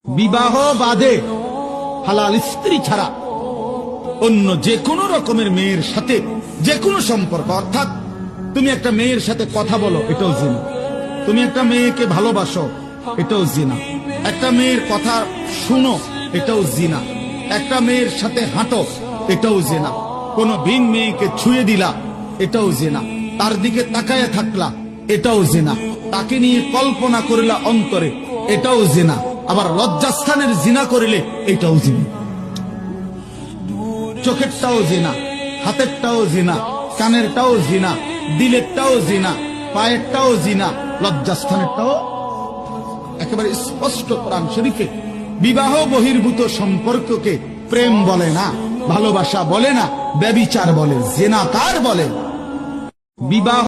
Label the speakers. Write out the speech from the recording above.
Speaker 1: বিবাহ বাদে হালাল স্ত্রী ছাড়া অন্য যে কোনো রকমের মেয়ের সাথে যে কোনো সম্পর্ক, অর্থাৎ তুমি একটা মেয়ের সাথে কথা বলো, এটাও জিনা। তুমি একটা মেয়েকে ভালোবাসো, এটাও জিনা। একটা মেয়ের কথা শুনো, এটাও জিনা। একটা মেয়ের সাথে হাঁটো, এটাও জিনা। কোন ভিন মেয়েকে ছুঁয়ে দিলা, এটাও জিনা। তার দিকে তাকায় থাকলা, এটাও জিনা। তাকে নিয়ে কল্পনা করিলা অন্তরে, এটাও জিনা। আবার লজ্জাস্থানের জিনা করিলে এটাও জিনা। চোখেরটাও জিনা, হাতেরটাও জিনা, কানেরটাও জিনা, দিলেরটাও জিনা, পায়েরটাও জিনা, লজ্জাস্থানেরটাও। একেবারে স্পষ্ট কোরআন শরীফে বিবাহ বহির্ভূত সম্পর্ককে প্রেম বলে না, ভালোবাসা বলে না, ব্যভিচার বলে, জিনা তার বলে। বিবাহ